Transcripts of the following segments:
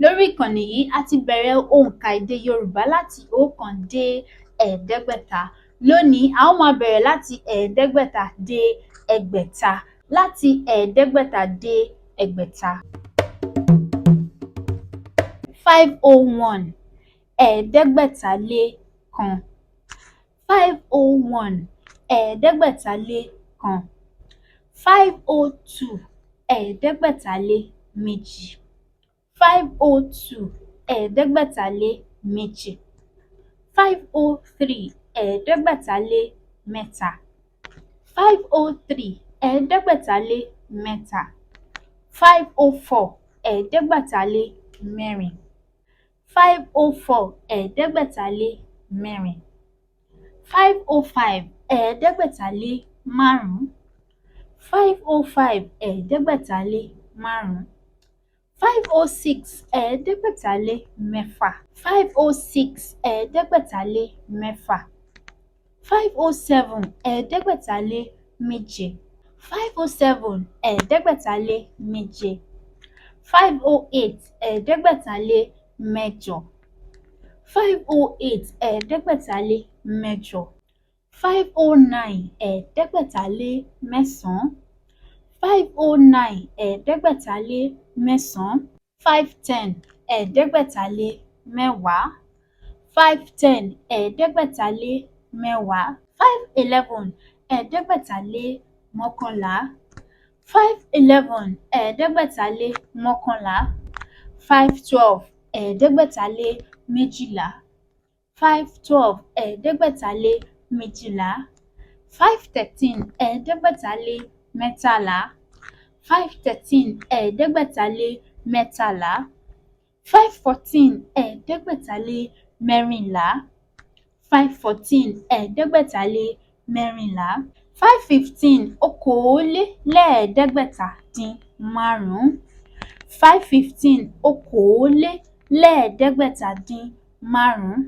Lórí ìkànnì yìí a ti bẹ̀rẹ̀ òǹkà èdè Yorùbá láti 1 dé 500. Lónìí a ó máa bẹ̀rẹ̀ láti 500 dé 600. Láti 500 dé 600. 501 ẹ̀ẹ́dẹ́gbẹ̀ta-lé-kan. 501 ẹ̀ẹ́dẹ́gbẹ̀ta-lé-kan. 502 ẹ̀ẹ́dẹ́gbẹ̀ta-lé-méjì. 502 ẹ̀ẹ́dẹ́gbẹ̀ta-lé-méjì. 503 ẹ̀ẹ́dẹ́gbẹ̀ta-lé-mẹ́ta. 503 ẹ̀ẹ́dẹ́gbẹ̀ta-lé-mẹ́ta. 504 ẹ̀ẹ́dẹ́gbẹ̀ta-lé-mẹ́rin. 504 ẹ̀ẹ́dẹ́gbẹ̀ta-lé-mẹ́rin. 505 ẹ̀ẹ́dẹ́gbẹ̀ta-lé-márùn-ún. 505 ẹ̀ẹ́dẹ́gbẹ̀ta-lé-márùn-ún. 506 ẹ̀ẹ́dẹ́gbẹ̀ta-lé-mẹ́fà. 506 ẹ̀ẹ́dẹ́gbẹ̀ta-lé-mẹ́fà. 507 ẹ̀ẹ́dẹ́gbẹ̀ta-lé-méje. 507 ẹ̀ẹ́dẹ́gbẹ̀ta-lé-méje. 508 ẹ̀ẹ́dẹ́gbẹ̀ta-lé-mẹ́jọ. 508 ẹ̀ẹ́dẹ́gbẹ̀ta-lé-mẹ́jọ. 509 ẹ̀ẹ́dẹ́gbẹ̀ta-lé-mẹ́sàn-án. 509 ẹ̀ẹ́dẹ́gbẹ̀ta-lé-mẹ́sàn-án. 510 ẹ̀ẹ́dẹ́gbẹ̀ta-lé-mẹ́wàá. 510 ẹ̀ẹ́dẹ́gbẹ̀ta-lé-mẹ́wàá. 511 ẹ̀ẹ́dẹ́gbẹ̀ta-lé-mọ́kànlá. 511 ẹ̀ẹ́dẹ́gbẹ̀ta-lé-mọ́kànlá. 512 ẹ̀ẹ́dẹ́gbẹ̀ta-lé-méjìlá. 512 ẹ̀ẹ́dẹ́gbẹ̀ta-lé-méjìlá. 513 ẹ̀ẹ́dẹ́gbẹ̀ta-lé-mẹ́tàlá. 513 ẹ̀ẹ́dẹ́gbẹ̀ta-lé-mẹ́tàlá. 514 ẹ̀ẹ́dẹ́gbẹ̀ta-lé-mẹ́rìnlá. 514 ẹ̀ẹ́dẹ́gbẹ̀ta-lé-mẹ́rìnlá. 515 okòólélẹ́ẹ̀ẹ́dẹ́gbẹ̀ta-dín-márùn-ún. 515 okòólélẹ́ẹ̀ẹ́dẹ́gbẹ̀ta-dín-márùn-ún.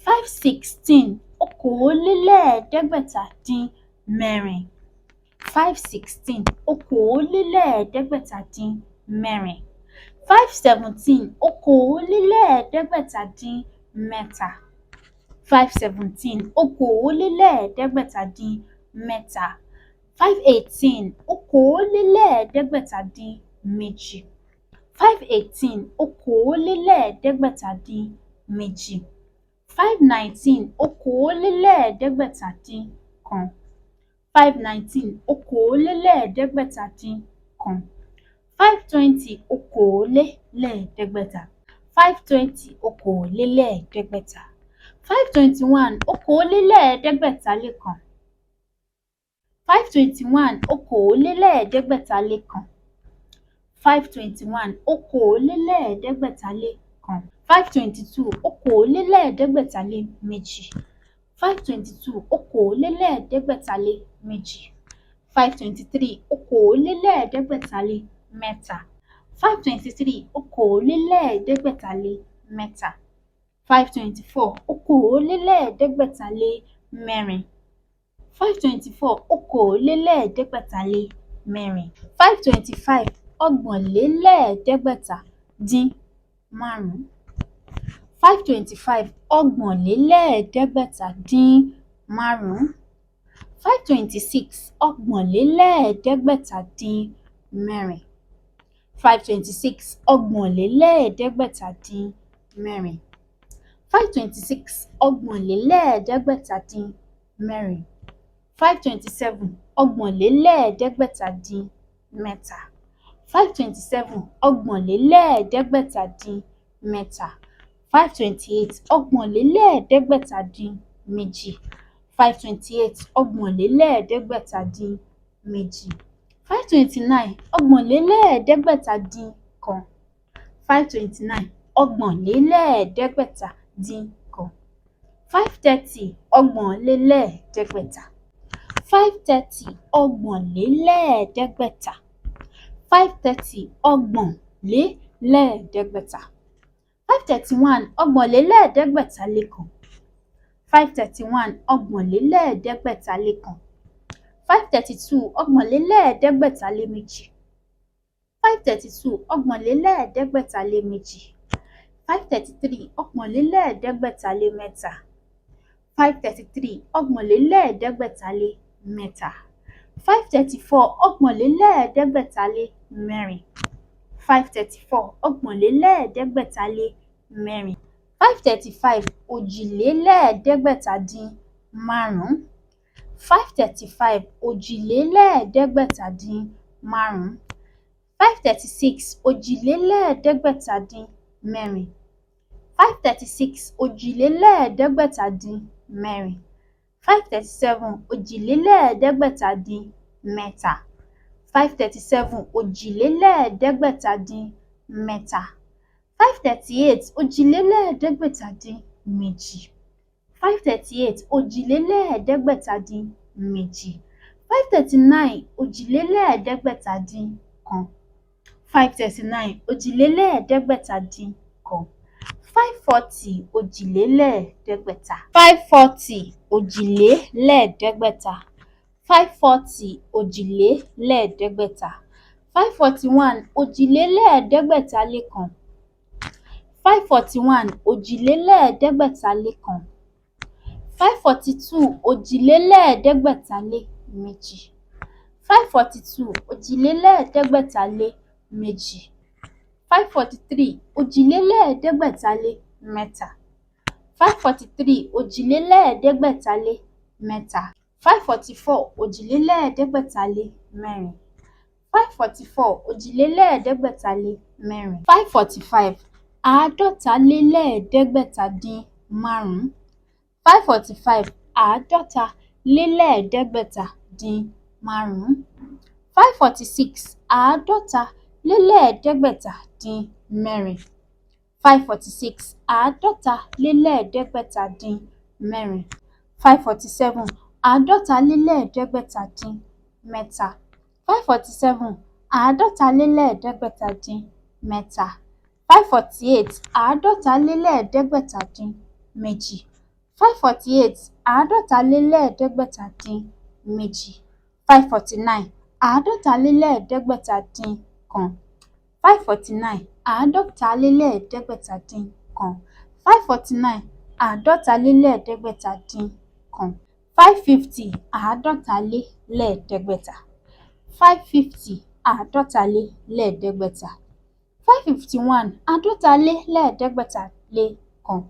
516 okòólélẹ́ẹ̀ẹ́dẹ́gbẹ̀ta-dín-mẹ́rin. 516 okòólélẹ́ẹ̀ẹ́dẹ́gbẹ̀ta-dín-mẹ́rin. 517 okòólélẹ́ẹ̀ẹ́dẹ́gbẹ̀ta-dín-mẹ́ta. 517 okòólélẹ́ẹ̀ẹ́dẹ́gbẹ̀ta-dín-mẹ́ta. 518 okòólélẹ́ẹ̀ẹ́dẹ́gbẹ̀ta-dín-méjì. 518 okòólélẹ́ẹ̀ẹ́dẹ́gbẹ̀ta-dín-méjì. 519 okòólélẹ́ẹ̀ẹ́dẹ́gbẹ̀ta-dín-kan. 519 okòólélẹ́ẹ̀ẹ́dẹ́gbẹ̀ta-dín-kan. 520 okòólélẹ́ẹ̀ẹ́dẹ́gbẹ̀ta. 520 okòólélẹ́ẹ̀ẹ́dẹ́gbẹ̀ta. 521 okòólélẹ́ẹ̀ẹ́dẹ́gbẹ̀ta-lé-kan. 521 okòólélẹ́ẹ̀ẹ́dẹ́gbẹ̀ta-lé-kan. 521 okòólélẹ́ẹ̀ẹ́dẹ́gbẹ̀ta-lé-kan. 522 okòólélẹ́ẹ̀ẹ́dẹ́gbẹ̀ta-lé-méjì. 522 okòólélẹ́ẹ̀ẹ́dẹ́gbẹ̀ta-lé-méjì. 523 okòólélẹ́ẹ̀ẹ́dẹ́gbẹ̀ta-lé-mẹ́ta. 523 okòólélẹ́ẹ̀ẹ́dẹ́gbẹ̀ta-lé-mẹ́ta. 524 okòólélẹ́ẹ̀ẹ́dẹ́gbẹ̀ta-lé-mẹ́rin. 524 okòólélẹ́ẹ̀ẹ́dẹ́gbẹ̀ta-lé-mẹ́rin. 525 ọgbọ̀nlélẹ́ẹ̀ẹ́dẹ́gbẹ̀ta-dín-márùn-ún. 525 ọgbọ̀nlélẹ́ẹ̀ẹ́dẹ́gbẹ̀ta-dín-márùn-ún. 526 ọgbọ̀nlélẹ́ẹ̀ẹ́dẹ́gbẹ̀ta-dín-mẹ́rin. 526 ọgbọ̀nlélẹ́ẹ̀ẹ́dẹ́gbẹ̀ta-dín-mẹ́rin. 526 ọgbọ̀nlélẹ́ẹ̀ẹ́dẹ́gbẹ̀ta-dín-mẹ́rin. 527 ọgbọ̀nlélẹ́ẹ̀ẹ́dẹ́gbẹ̀ta-dín-mẹ́ta. 527 ọgbọ̀nlélẹ́ẹ̀ẹ́dẹ́gbẹ̀ta-dín-mẹ́ta. 528 ọgbọ̀nlélẹ́ẹ̀ẹ́dẹ́gbẹ̀ta-dín-méjì. 528 ọgbọ̀nlélẹ́ẹ̀ẹ́dẹ́gbẹ̀ta-dín-méjì. 529 ọgbọ̀nlélẹ́ẹ̀ẹ́dẹ́gbẹ̀ta-dín-kan. 529 ọgbọ̀nlélẹ́ẹ̀ẹ́dẹ́gbẹ̀ta-dín-kan. 530 ọgbọ̀nlélẹ́ẹ̀ẹ́dẹ́gbẹ̀ta. 530 ọgbọ̀nlélẹ́ẹ̀ẹ́dẹ́gbẹ̀ta. 530 ọgbọ̀nlélẹ́ẹ̀ẹ́dẹ́gbẹ̀ta. 531 ọgbọ̀nlélẹ́ẹ̀ẹ́dẹ́gbẹ̀ta-lé-kan. 531 ọgbọ̀nlélẹ́ẹ̀ẹ́dẹ́gbẹ̀ta-lé-kan. 532 ọgbọ̀nlélẹ́ẹ̀ẹ́dẹ́gbẹ̀ta-lé-méjì. 532 ọgbọ̀nlélẹ́ẹ̀ẹ́dẹ́gbẹ̀ta-lé-méjì. 533 ọgbọ̀nlélẹ́ẹ̀ẹ́dẹ́gbẹ̀ta-lé-mẹ́ta. 533 ọgbọ̀nlélẹ́ẹ̀ẹ́dẹ́gbẹ̀ta-lé-mẹ́ta. 534 ọgbọ̀nlélẹ́ẹ̀ẹ́dẹ́gbẹ̀ta-lé-mẹ́rin. 534 ọgbọ̀nlélẹ́ẹ̀ẹ́dẹ́gbẹ̀ta-lé-mẹ́rin. 535 òjìlélẹ́ẹ̀ẹ́dẹ́gbẹ̀ta-dín-márùn-ún. 535 òjìlélẹ́ẹ̀ẹ́dẹ́gbẹ̀ta-dín-márùn-ún. 536 òjìlélẹ́ẹ̀ẹ́dẹ́gbẹ̀ta-dín-mẹ́rin. 536 òjìlélẹ́ẹ̀ẹ́dẹ́gbẹ̀ta-dín-mẹ́rin. 537 òjìlélẹ́ẹ̀ẹ́dẹ́gbẹ̀ta-dín-mẹ́ta. 537 òjìlélẹ́ẹ̀ẹ́dẹ́gbẹ̀ta-dín-mẹ́ta. 538 òjìlélẹ́ẹ̀ẹ́dẹ́gbẹ̀ta-dín-méjì. 538 òjìlélẹ́ẹ̀ẹ́dẹ́gbẹ̀ta-dín-méjì. 539 òjìlélẹ́ẹ̀ẹ́dẹ́gbẹ̀ta-dín-kan. 539 òjìlélẹ́ẹ̀ẹ́dẹ́gbẹ̀ta-dín-kan. 540 òjìlélẹ́ẹ̀ẹ́dẹ́gbẹ̀ta. 540 òjìlélẹ́ẹ̀ẹ́dẹ́gbẹ̀ta. 540 òjìlélẹ́ẹ̀ẹ́dẹ́gbẹ̀ta. 541 òjìlélẹ́ẹ̀ẹ́dẹ́gbẹ̀ta-lé-kan. 541 òjìlélẹ́ẹ̀ẹ́dẹ́gbẹ̀ta-lé-kan. 542 òjìlélẹ́ẹ̀ẹ́dẹ́gbẹ̀ta-lé-méjì. 542 òjìlélẹ́ẹ̀ẹ́dẹ́gbẹ̀ta-lé-méjì. 543 òjìlélẹ́ẹ̀ẹ́dẹ́gbẹ̀ta-lé-mẹ́ta. 543 òjìlélẹ́ẹ̀ẹ́dẹ́gbẹ̀ta-lé-mẹ́ta. 544 òjìlélẹ́ẹ̀ẹ́dẹ́gbẹ̀ta-lé-mẹ́rin. 544 òjìlélẹ́ẹ̀ẹ́dẹ́gbẹ̀ta-lé-mẹ́rin. 545 àádọ́talélẹ́ẹ̀ẹ́dẹ́gbẹ̀ta-dín-márùn-ún. 545 àádọ́talélẹ́ẹ̀ẹ́dẹ́gbẹ̀ta-dín-márùn-ún. 546 àádọ́talélẹ́ẹ̀ẹ́dẹ́gbẹ̀ta-dín-mẹ́rin. 546 àádọ́talélẹ́ẹ̀ẹ́dẹ́gbẹ̀ta-dín-mẹ́rin. 547 àádọ́talélẹ́ẹ̀ẹ́dẹ́gbẹ̀ta-dín-mẹ́ta. 547 àádọ́talélẹ́ẹ̀ẹ́dẹ́gbẹ̀ta-dín-mẹ́ta. 548 àádọ́talélẹ́ẹ̀ẹ́dẹ́gbẹ̀ta-dín-méjì. 548 àádọ́talélẹ́ẹ̀ẹ́dẹ́gbẹ̀ta-dín-méjì. 549 àádọ́talélẹ́ẹ̀ẹ́dẹ́gbẹ̀ta-dín-kan. 549 àádọ́talélẹ́ẹ̀ẹ́dẹ́gbẹ̀ta-dín-kan. 549 àádọ́talélẹ́ẹ̀ẹ́dẹ́gbẹ̀ta-dín-kan. 550 àádọ́talélẹ́ẹ̀ẹ́dẹ́gbẹ̀ta. 550 àádọ́talélẹ́ẹ̀ẹ́dẹ́gbẹ̀ta. 551 àádọ́talélẹ́ẹ̀ẹ́dẹ́gbẹ̀ta-lé-kan.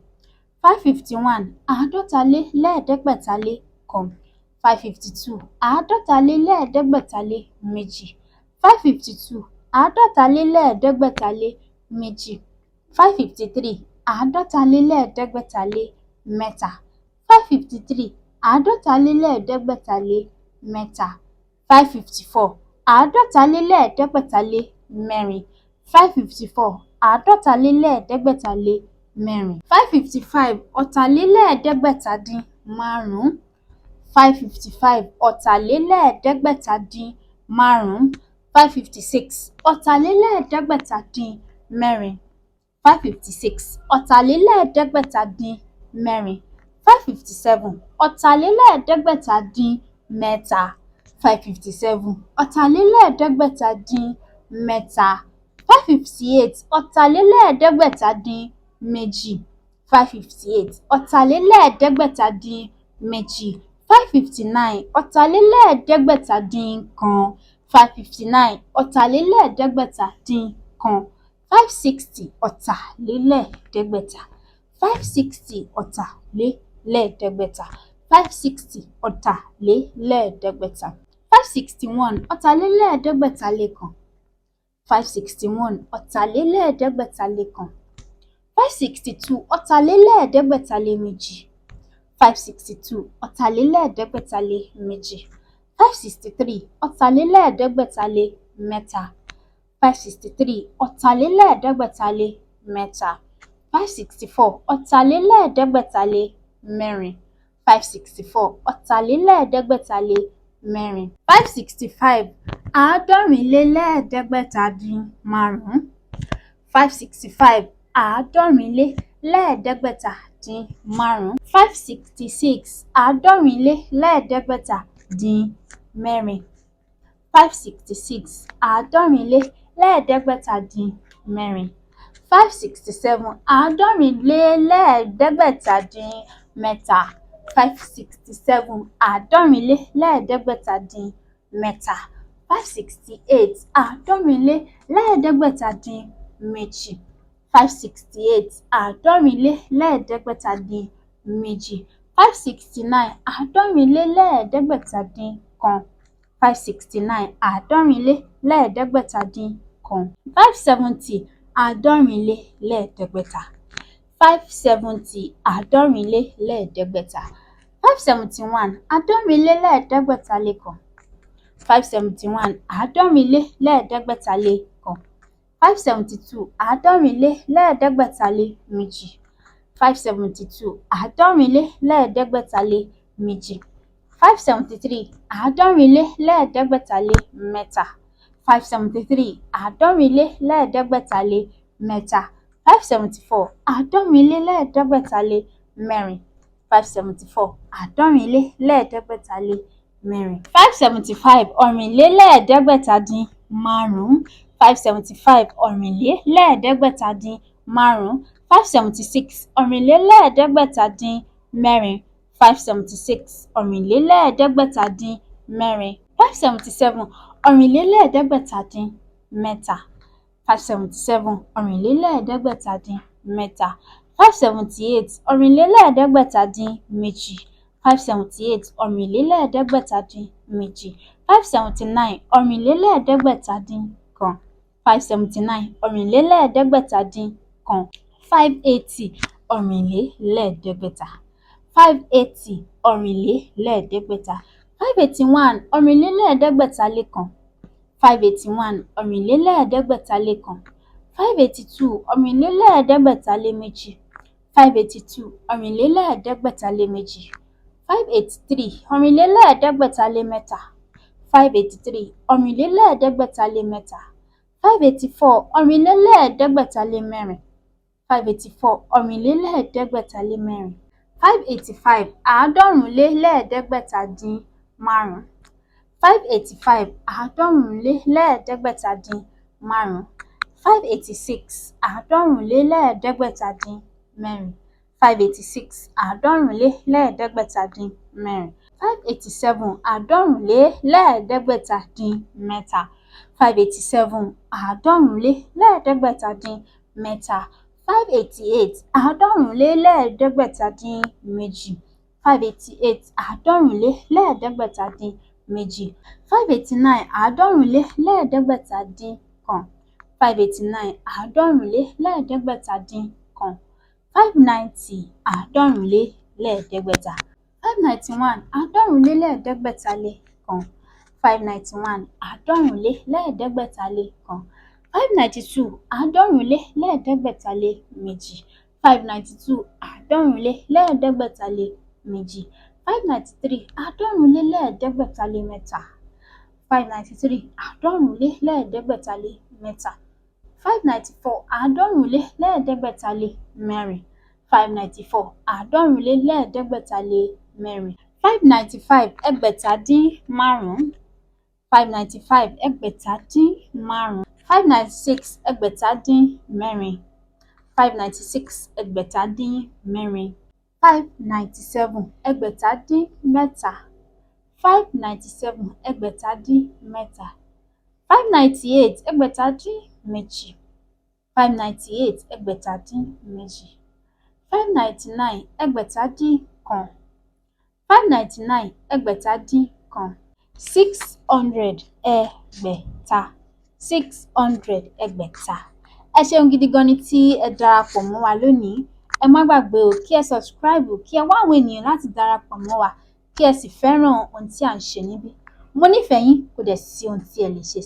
551 àádọ́talélẹ́ẹ̀ẹ́dẹ́gbẹ̀ta-lé-kan. 552 àádọ́talélẹ́ẹ̀ẹ́dẹ́gbẹ̀ta-lé-méjì. 552 àádọ́talélẹ́ẹ̀ẹ́dẹ́gbẹ̀ta-lé-méjì. 553 àádọ́talélẹ́ẹ̀ẹ́dẹ́gbẹ̀ta-lé-mẹ́ta. 553 àádọ́talélẹ́ẹ̀ẹ́dẹ́gbẹ̀ta-lé-mẹ́ta. 554 àádọ́talélẹ́ẹ̀ẹ́dẹ́gbẹ̀ta-lé-mẹ́rin. 554 àádọ́talélẹ́ẹ̀ẹ́dẹ́gbẹ̀ta-lé-mẹ́rin. 555 ọ̀tàlélẹ́ẹ̀ẹ́dẹ́gbẹ̀ta-dín-márùn-ún. 555 ọ̀tàlélẹ́ẹ̀ẹ́dẹ́gbẹ̀ta-dín-márùn-ún. 556 ọ̀tàlélẹ́ẹ̀ẹ́dẹ́gbẹ̀ta-dín-mẹ́rin. 556 ọ̀tàlélẹ́ẹ̀ẹ́dẹ́gbẹ̀ta-dín-mẹ́rin. 557 ọ̀tàlélẹ́ẹ̀ẹ́dẹ́gbẹ̀ta-dín-mẹ́ta. 557 ọ̀tàlélẹ́ẹ̀ẹ́dẹ́gbẹ̀ta-dín-mẹ́ta. 558 ọ̀tàlélẹ́ẹ̀ẹ́dẹ́gbẹ̀ta-dín-méjì. 558 ọ̀tàlélẹ́ẹ̀ẹ́dẹ́gbẹ̀ta-dín-méjì. 559 ọ̀tàlélẹ́ẹ̀ẹ́dẹ́gbẹ̀ta-dín-kan. 559 ọ̀tàlélẹ́ẹ̀ẹ́dẹ́gbẹ̀ta-dín-kan. 560 ọ̀tàlélẹ́ẹ̀ẹ́dẹ́gbẹ̀ta. 560 ọ̀tàlélẹ́ẹ̀ẹ́dẹ́gbẹ̀ta. 560 ọ̀tàlélẹ́ẹ̀ẹ́dẹ́gbẹ̀ta. 561 ọ̀tàlélẹ́ẹ̀ẹ́dẹ́gbẹ̀ta-lé-kan. 561 ọ̀tàlélẹ́ẹ̀ẹ́dẹ́gbẹ̀ta-lé-kan. 562 ọ̀tàlélẹ́ẹ̀ẹ́dẹ́gbẹ̀ta-lé-méjì. 562 ọ̀tàlélẹ́ẹ̀ẹ́dẹ́gbẹ̀ta-lé-méjì. 563 ọ̀tàlélẹ́ẹ̀ẹ́dẹ́gbẹ̀ta-lé-mẹ́ta. 563 ọ̀tàlélẹ́ẹ̀ẹ́dẹ́gbẹ̀ta-lé-mẹ́ta. 564 ọ̀tàlélẹ́ẹ̀ẹ́dẹ́gbẹ̀ta-lé-mẹ́rin. 564 ọ̀tàlélẹ́ẹ̀ẹ́dẹ́gbẹ̀ta-lé-mẹ́rin. 565 àádọ́rinlélẹ́ẹ̀ẹ́dẹ́gbẹ̀ta-dín-márùn-ún. 565 àádọ́rinlélẹ́ẹ̀ẹ́dẹ́gbẹ̀ta-dín-márùn-ún. 566 àádọ́rinlélẹ́ẹ̀ẹ́dẹ́gbẹ̀ta-dín-mẹ́rin. 566 àádọ́rinlélẹ́ẹ̀ẹ́dẹ́gbẹ̀ta-dín-mẹ́rin. 567 àádọ́rìnlélẹ́ẹ̀ẹ́dẹ́gbẹ̀ta-dín-mẹ́ta. 567 àádọ́rìnlélẹ́ẹ̀ẹ́dẹ́gbẹ̀ta-dín-mẹ́ta. 568 àádọ́rìnlélẹ́ẹ̀ẹ́dẹ́gbẹ̀ta-dín-méjì. 568 àádọ́rìnlélẹ́ẹ̀ẹ́dẹ́gbẹ̀ta-dín-méjì. 569 àádọ́rìnlélẹ́ẹ̀ẹ́dẹ́gbẹ̀ta-dín-kan. 569 àádọ́rìnlélẹ́ẹ̀ẹ́dẹ́gbẹ̀ta-dín-kan. 570 àádọ́rìnlélẹ́ẹ̀ẹ́dẹ́gbẹ̀ta. 570 àádọ́rìnlélẹ́ẹ̀ẹ́dẹ́gbẹ̀ta. 571 àádọ́rìnlélẹ́ẹ̀ẹ́dẹ́gbẹ̀ta-lé-kan. 571 àádọ́rìnlélẹ́ẹ̀ẹ́dẹ́gbẹ̀ta-lé-kan. 572 àádọ́rìnlélẹ́ẹ̀ẹ́dẹ́gbẹ̀ta-lé-méjì. 572 àádọ́rìnlélẹ́ẹ̀ẹ́dẹ́gbẹ̀ta-lé-méjì. 573 àádọ́rìnlélẹ́ẹ̀ẹ́dẹ́gbẹ̀ta-lé-mẹ́ta. 573 àádọ́rìnlélẹ́ẹ̀ẹ́dẹ́gbẹ̀ta-lé-mẹ́ta. 574 àádọ́rìnlélẹ́ẹ̀ẹ́dẹ́gbẹ̀ta-lé-mẹ́rin. 574 àádọ́rìnlélẹ́ẹ̀ẹ́dẹ́gbẹ̀ta-lé-mẹ́rin. 575 ọ̀rìnlélẹ́ẹ̀ẹ́dẹ́gbẹ̀ta-dín-márùn-ún. 575 ọ̀rìnlélẹ́ẹ̀ẹ́dẹ́gbẹ̀ta-dín-márùn-ún. 576 ọ̀rìnlélẹ́ẹ̀ẹ́dẹ́gbẹ̀ta-dín-mẹ́rin. 576 ọ̀rìnlélẹ́ẹ̀ẹ́dẹ́gbẹ̀ta-dín-mẹ́rin. 577 ọ̀rìnlélẹ́ẹ̀ẹ́dẹ́gbẹ̀ta-dín-mẹ́ta. 577 ọ̀rìnlélẹ́ẹ̀ẹ́dẹ́gbẹ̀ta-dín-mẹ́ta. 578 ọ̀rìnlélẹ́ẹ̀ẹ́dẹ́gbẹ̀ta-dín-méjì. 578 ọ̀rìnlélẹ́ẹ̀ẹ́dẹ́gbẹ̀ta-dín-méjì. 579 ọ̀rìnlélẹ́ẹ̀ẹ́dẹ́gbẹ̀ta-dín-kan. 579 ọ̀rìnlélẹ́ẹ̀ẹ́dẹ́gbẹ̀ta-dín-kan. 580 ọ̀rìnlélẹ́ẹ̀ẹ́dẹ́gbẹ̀ta. 580 ọ̀rìnlélẹ́ẹ̀ẹ́dẹ́gbẹ̀ta. 581 ọ̀rìnlélẹ́ẹ̀ẹ́dẹ́gbẹ̀ta-lé-kan. 581 ọ̀rìnlélẹ́ẹ̀ẹ́dẹ́gbẹ̀ta-lé-kan. 582 ọ̀rìnlélẹ́ẹ̀ẹ́dẹ́gbẹ̀ta-lé-méjì. 582 ọ̀rìnlélẹ́ẹ̀ẹ́dẹ́gbẹ̀ta-lé-méjì. 583 ọ̀rìnlélẹ́ẹ̀ẹ́dẹ́gbẹ̀ta-lé-mẹ́ta. 583 ọ̀rìnlélẹ́ẹ̀ẹ́dẹ́gbẹ̀ta-lé-mẹ́ta. 584 ọ̀rìnlélẹ́ẹ̀ẹ́dẹ́gbẹ̀ta-lé-mẹ́rin. 584 ọ̀rìnlélẹ́ẹ̀ẹ́dẹ́gbẹ̀ta-lé-mẹ́rin. 585 àádọ́rùnlélẹ́ẹ̀ẹ́dẹ́gbẹ̀ta-dín-márùn-ún. 585 àádọ́rùnlélẹ́ẹ̀ẹ́dẹ́gbẹ̀ta-dín-márùn-ún. 586 àádọ́rùnlélẹ́ẹ̀ẹ́dẹ́gbẹ̀ta-dín-mẹ́rin. 586 àádọ́rùnlélẹ́ẹ̀ẹ́dẹ́gbẹ̀ta-dín-mẹ́rin. 587 àádọ́rùnlélẹ́ẹ̀ẹ́dẹ́gbẹ̀ta-dín-mẹ́ta. 587 àádọ́rùnlélẹ́ẹ̀ẹ́dẹ́gbẹ̀ta-dín-mẹ́ta. 588 àádọ́rùnlélẹ́ẹ̀ẹ́dẹ́gbẹ̀ta-dín-méjì. 588 àádọ́rùnlélẹ́ẹ̀ẹ́dẹ́gbẹ̀ta-dín-méjì. 589 àádọ́rùnlélẹ́ẹ̀ẹ́dẹ́gbẹ̀ta-dín-kan. 589 àádọ́rùnlélẹ́ẹ̀ẹ́dẹ́gbẹ̀ta-dín-kan. 590 àádọ́rùnlélẹ́ẹ̀ẹ́dẹ́gbẹ̀ta. 591 àádọ́rùnlélẹ́ẹ̀ẹ́dẹ́gbẹ̀ta-lé-kan. 591 àádọ́rùnlélẹ́ẹ̀ẹ́dẹ́gbẹ̀ta-lé-kan. 592 àádọ́rùnlélẹ́ẹ̀ẹ́dẹ́gbẹ̀ta-lé-méjì. 592 àádọ́rùnlélẹ́ẹ̀ẹ́dẹ́gbẹ̀ta-lé-méjì. 593 àádọ́rùnlélẹ́ẹ̀ẹ́dẹ́gbẹ̀ta-lé-mẹ́ta. 593 àádọ́rùnlélẹ́ẹ̀ẹ́dẹ́gbẹ̀ta-lé-mẹ́ta. 594 àádọ́rùnlélẹ́ẹ̀ẹ́dẹ́gbẹ̀ta-lé-mẹ́rin. 594 àádọ́rùnlélẹ́ẹ̀ẹ́dẹ́gbẹ̀ta-lé-mẹ́rin. 595 ẹgbẹ̀ta-dín-márùn-ún. 595 ẹgbẹ̀ta-dín-márùn-ún. 596 ẹgbẹ̀ta-dín-mẹ́rin. 596 ẹgbẹ̀ta-dín-mẹ́rin. 597 ẹgbẹ̀ta-dín-mẹ́ta. 597 ẹgbẹ̀ta-dín-mẹ́ta. 598 ẹgbẹ̀ta-dín-méjì. 598 ẹgbẹ̀ta-dín-méjì. 599 ẹgbẹ̀ta-dín-kan. 599 ẹgbẹ̀ta-dín-kan. 600 ẹgbẹ̀ta. 600 ẹgbẹ̀ta. Ẹ ṣeun gidi gan ni tí ẹ darapọ̀ mọ́ wa lónìí. Ẹ má gbàgbé o kí ẹ subscribe kí ẹ wá àwọn ènìyàn láti darapọ̀ mọ́ wa kí ẹ sì fẹ́ràn ohun tí à ń ṣe níbí. Mo nífẹ̀ẹ́ yín, kò dẹ̀ sí ohun tí ẹ lè ṣe sí i.